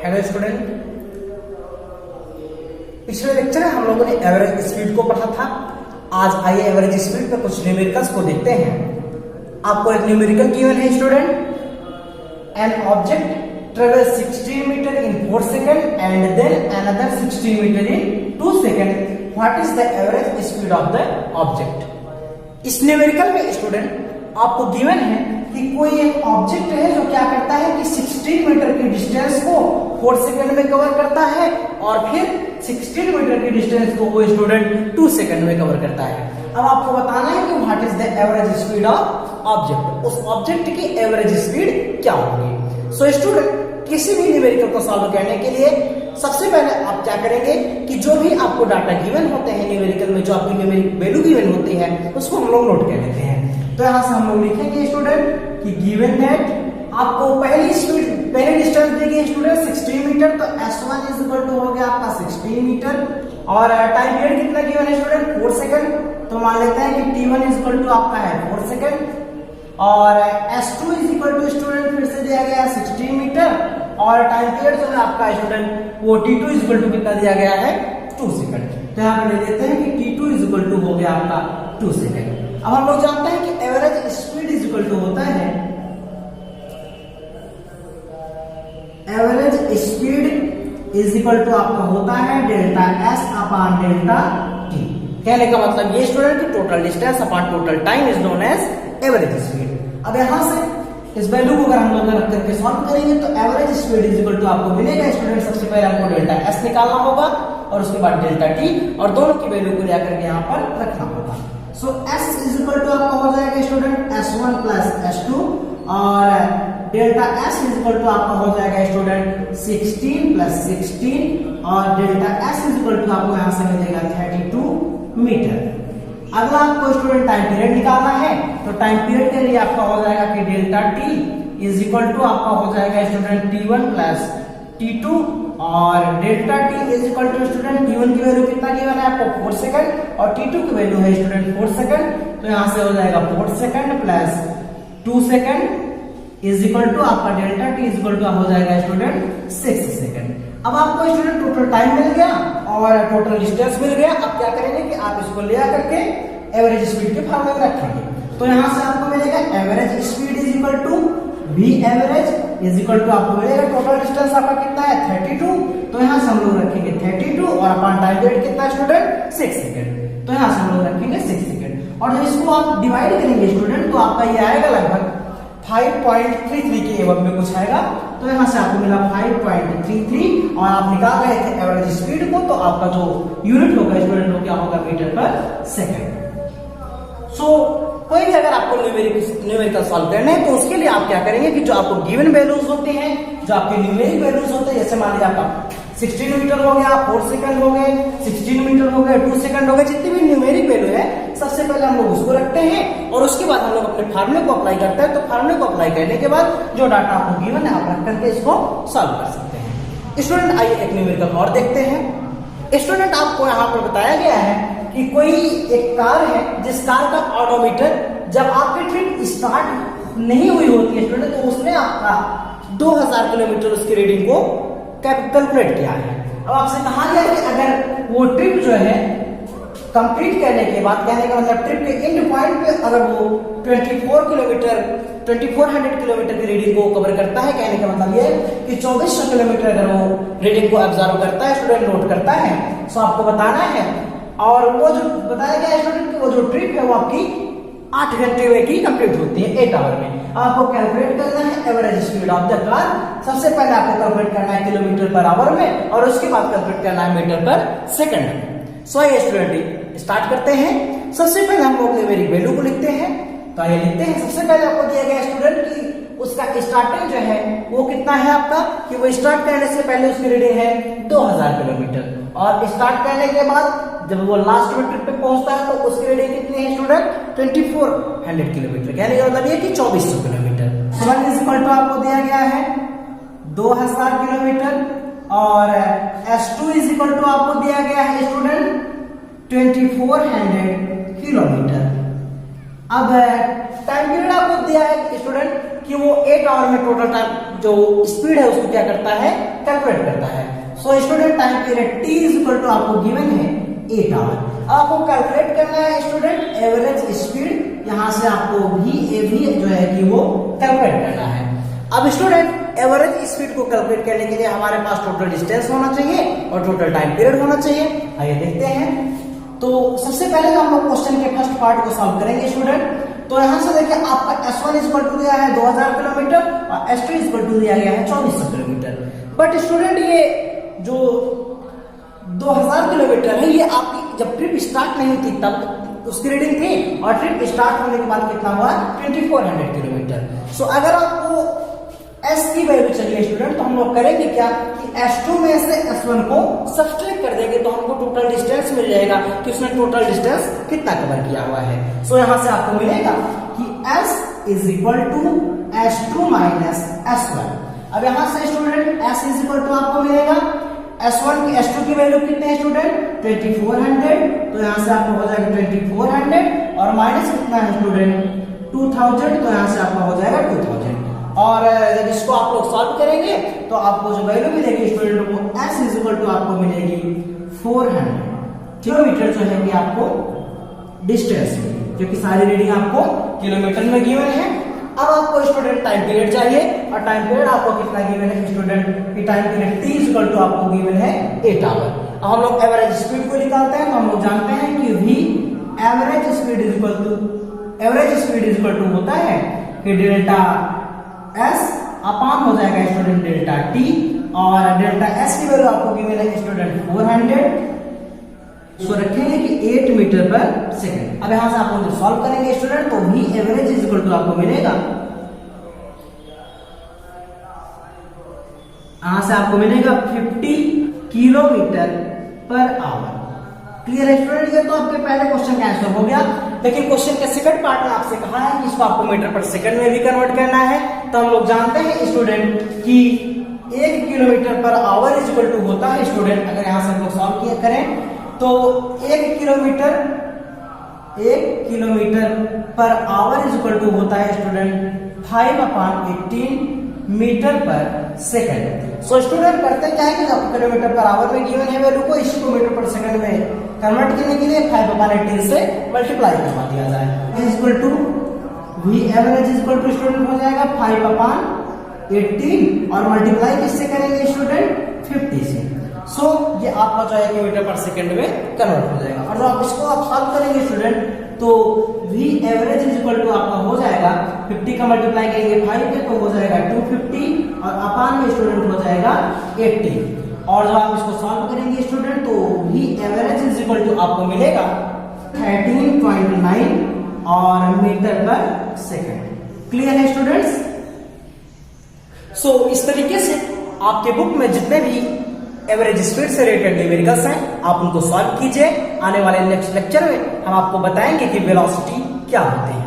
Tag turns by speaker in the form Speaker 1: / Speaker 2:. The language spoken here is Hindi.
Speaker 1: हेलो स्टूडेंट, पिछले लेक्चर में हम लोगों ने एवरेज स्पीड को पढ़ा था। आज आइए एवरेज स्पीड पे कुछ न्यूमेरिकल्स को देखते हैं। आपको एक न्यूमेरिकल गिवन है student, an object travels 16 metre in 4 second and then another 16 metre in 2 second, what is the average speed of the object. इस न्यूमेरिकल में स्टूडेंट आपको गिवन है कि कोई एक ऑब्जेक्ट है जो क्या करता है कि 16 मीटर की डिस्टेंस को 4 सेकंड में कवर करता है और फिर 16 मीटर की डिस्टेंस को वो स्टूडेंट 2 सेकंड में कवर करता है। अब आपको बताना है कि what is the average speed of object, उस ऑब्जेक्ट की एवरेज स्पीड क्या होगी। सो स्टूडेंट, किसी भी न्यूमेरिकल को सॉल्व करने के लिए सबसे पहले आप क्या करेंगे कि जो भी आपको डाटा गिवन होते हैं न्यूमेरिकल में, जो आपकी न्यूमेरिक वैल्यू गिवन होती है उसको हम लोग नोट कर लेते हैं। तो यहां से हम लोग लिखेंगे स्टूडेंट कि गिवन दैट आपको पहली डिस्टेंस दी गई स्टूडेंट 16 मीटर, तो S1 इज इक्वल टू हो गया आपका 16 मीटर और टाइम पीरियड कितना गिवन है स्टूडेंट 4 सेकंड। तो मान लेते हैं कि T1 इज इक्वल टू आपका है 4 सेकंड और S2 is equal to student फिर से दिया गया है 16 मीटर और टाइम पीरियड जो है आपका स्टूडेंट वो T2 इज इक्वल टू कितना दिया गया है 2 सेकंड। तो यहां पर ले लेते हैं कि T2 इज इक्वल टू हो गया आपका 2 सेकंड। अब हम लोग जानते हैं कि average speed is equal to होता है, average speed is equal to आपका होता है delta S upon delta T। कहने का मतलब ये स्टूडेंट की total distance upon total time is known as average speed. अब यहां से इस वैल्यू को अगर हम लोग रख करके सॉल्व करेंगे तो average speed is equal to आपको मिलेगा स्टूडेंट, सबसे पहले आपको डेल्टा S निकालना होगा और उसके बाद डेल्टा T और दोनों की वैल्यू को लेकर के यहाँ पर रखना होगा। So S is equal to आपका हो जाएगा स्टूडेंट S1 प्लस S2 और delta S is equal to आपका हो जाएगा स्टूडेंट 16 प्लस 16 और delta S is equal to आपको यहाँ से मिलेगा 32 मीटर। अगला आपको स्टूडेंट टाइम पीरियड निकालना है तो टाइम पीरियड के लिए आपका हो जाएगा कि delta T is equal to आपका हो जाएगा स्टूडेंट T1 प्लस T2 और delta T is equal to student T1 की वैल्यू कितना गिवन है आपको 4 सेकंड और T2 की वैल्यू है स्टूडेंट 4 सेकंड। तो यहां से हो जाएगा 4 second plus 2 second is equal to आपका delta T is equal to हो जाएगा स्टूडेंट 6 सेकंड। अब आपको स्टूडेंट टोटल टाइम मिल गया और टोटल डिस्टेंस मिल गया। अब क्या करेंगे कि आप इसको ले आकर के एवरेज स्पीड के फॉर्मूले में रखेंगे। तो यहां से आपको मिलेगा average speed is equal to V average is equal to आपको मिलेगा टोटल डिस्टेंस आपका कितना है 32। तो यहां से हम लोग रखेंगे 32 और अपॉन टाइम पीरियड कितना स्टूडेंट 6 सेकंड। तो यहां से हम लोग रखेंगे 6 सेकंड और जब इसको आप डिवाइड करेंगे स्टूडेंट तो आपका ये आएगा लगभग 5.33 के एवं में कुछ आएगा। तो यहां से आपको मिला 5.33 और आप निकाल रहे थे एवरेज स्पीड को, तो आपका जो यूनिट होगा स्टूडेंट वो क्या होगा मीटर पर सेकंड। सो कोई भी अगर आपको न्यूमेरिकल सॉल्व करना है तो उसके लिए आप क्या करेंगे कि जो आपको गिवन वैल्यूज होते हैं, जो आपके न्यूमेरिक वैल्यूज होते हैं, जैसे मान लीजिए आपका 16 मीटर हो गया 4 सेकंड हो गए, 16 मीटर हो गए 2 सेकंड हो गए, जितनी भी न्यूमेरिक वैल्यू है सबसे पहले हम लोग उसको रखते हैं और उसके बाद हम लोग अपने फार्मूले को अप्लाई करते हैं। तो फार्मूले को अप्लाई करने के बाद जो डाटा आपको गिवन है आप रख करके इसको सॉल्व कर सकते हैं। स्टूडेंट आइए एक न्यूमेरिकल और देखते हैं। स्टूडेंट आपको यहाँ पर बताया गया है कि कोई एक कार है जिस कार का ऑडोमीटर जब आपकी ट्रिप स्टार्ट नहीं हुई होती है स्टूडेंट तो उसने आपका 2000 किलोमीटर उसकी रीडिंग को कैलकुलेट किया है। अब आपसे कहा गया कि अगर वो ट्रिप जो है कंप्लीट करने के बाद, कहने का मतलब ट्रिप के एंड पॉइंट पे अगर वो 2400 किलोमीटर की रीडिंग को कवर करता है, कहने का मतलब ये कि 2400 किलोमीटर अगर वो रीडिंग को ऑब्जर्व करता है स्टूडेंट नोट करता है, तो आपको बताना है। और वो जो बताया गया स्टूडेंट की वो जो ट्रिप है वो आपकी 8 घंटे में की कंप्लीट होती है, 8 आवर में। आपको कैलकुलेट करना है average speed of the car. सबसे पहले आपको कैलकुलेट करना है किलोमीटर पर आवर में और उसके बाद कैलकुलेट करना है मीटर पर सेकंड में। सो ये स्टूडेंट स्टार्ट करते हैं। सबसे पहले हम लोग न्यूमेरिक वैल्यू को लिखते हैं। तो ये लिखते हैं, सबसे पहले आपको दिया गया स्टूडेंट की उसका स्टार्टिंग जो है वो कितना है आपका कि वो स्टार्ट करने से पहले उसकी रीडिंग है 2000 किलोमीटर और स्टार्ट करने के बाद जब वो लास्ट में ट्रिप पे पहुंचता है तो उसकी रीडिंग कितनी है स्टूडेंट 2400 किलोमीटर। कहने का मतलब ये कि 2400 kilometre. One is equal to आपको दिया गया है 2000 किलोमीटर और S2 इज इक्वल टू आपको दिया गया है स्टूडेंट 2400 किलोमीटर। अब टाइम पीरियड आपको दिया है स्टूडेंट कि वो 8 आवर में टोटल टाइम जो स्पीड है उसको क्या करता है, कैलकुलेट करता है। So student time period t is equal to आपको गिवन है 8 आवर। आपको कैलकुलेट करना है स्टूडेंट एवरेज स्पीड, यहां से आपको भी जो है कि वो कैलकुलेट करना है। अब स्टूडेंट एवरेज स्पीड को कैलकुलेट करने के लिए हमारे पास टोटल डिस्टेंस होना चाहिए और टोटल टाइम पीरियड होना चाहिए। आइए देखते हैं। तो सबसे पहले हम लोग क्वेश्चन के फर्स्ट पार्ट को सॉल्व करेंगे स्टूडेंट। तो यहां से देखिए आपका S1 इक्वल टू दिया है 2000 किलोमीटर और S2 इक्वल टू दिया गया है 2400 किलोमीटर। बट स्टूडेंट ये जो 2000 किलोमीटर है ये आपकी जब ट्रिप स्टार्ट नहीं थी तब उसकी रीडिंग थी, और ट्रिप स्टार्ट होने के बाद कितना हुआ 2400 किलोमीटर। सो अगर आपको S की वैल्यू चाहिए स्टूडेंट तो हम लोग करेंगे क्या कि S2 में से S1 को सब्ट्रैक्ट कर देंगे तो हमको टोटल डिस्टेंस मिल जाएगा कि उसने टोटल डिस्टेंस कितना कवर किया हुआ है। सो यहां से आपको मिलेगा कि S is equal to S2 minus S1। अब यहां से student S is equal to आपको मिलेगा S2 की वैल्यू कितने है स्टूडेंट 2400, तो यहां से आपको हो जाएगा 2400 और माइनस कितना है स्टूडेंट 2000, तो यहां से आपका हो जाएगा 2000। और जब इसको आप लोग सॉल्व करेंगे तो आपको जो वैल्यू मिलेगी स्टूडेंट वो S इज इक्वल टू आपको मिलेगी 400 किलोमीटर जो है कि आपको डिस्टेंस मिलेगी, क्योंकि सारी रीडिंग आपको किलोमीटर में गिवन है। अब आपको स्टूडेंट टाइम पीरियड चाहिए और टाइम पीरियड आपको कितना गिवन है स्टूडेंट की time period t is equal to आपको गिवन है 8 आवर। अब हम लोग एवरेज स्पीड को निकालते हैं तो हम लोग जानते हैं कि v average speed is equal to होता है कि डेल्टा S अपान हो जाएगा स्टूडेंट डेल्टा t, और डेल्टा S की वैल्यू आपको गिवन है स्टूडेंट 400। इसको रखेंगे कि 8 मीटर पर सेकंड। अब यहां से आप लोग सॉल्व करेंगे स्टूडेंट तो v average is equal to आपको मिलेगा, यहां से आपको मिलेगा 50 किलोमीटर पर आवर। क्लियर है स्टूडेंट? ये तो आपके पहले क्वेश्चन का आंसर हो गया, लेकिन क्वेश्चन के सेकंड पार्ट में आपसे कहा है कि इसको आपको मीटर पर सेकंड में भी कन्वर्ट करना है। तो हम लोग जानते हैं स्टूडेंट कि 1 kilometre per hour is equal to होता है स्टूडेंट, अगर यहां से हम लोग सॉल्व किया करें तो 1 kilometre per hour is equal to होता है स्टूडेंट 5/18 मीटर पर सेकंड। सो स्टूडेंट करते क्या है कि जब किलोमीटर पर आवर में गिवन है वैल्यू को इसी को मीटर पर सेकंड में कन्वर्ट करने के लिए 5/18 से मल्टीप्लाई करवा दिया जाए। Is equal to v average is equal to student हो जाएगा 5/18 और मल्टीप्लाई किससे करेंगे स्टूडेंट 50 से। सो ये आपका जो है मीटर पर सेकंड में कन्वर्ट हो जाएगा। और जब इसको आप सॉल्व करेंगे स्टूडेंट तो v average is equal to आपका हो जाएगा 50 का मल्टीप्लाई करेंगे 5 पे तो हो जाएगा 250 और अपान में स्टूडेंट हो जाएगा 80। और जब आप इसको सॉल्व करेंगे स्टूडेंट तो v average is equal to आपको मिलेगा 13.9 और मीटर पर सेकंड। क्लियर है स्टूडेंट्स? सो इस तरीके से आपके बुक में जितने भी एवरेज स्पीड से रिलेटेड न्यूमेरिकल्स हैं आप उनको सॉल्व कीजिए। आने वाले नेक्स्ट लेक्चर में हम आपको बताएंगे कि वेलोसिटी क्या होती है।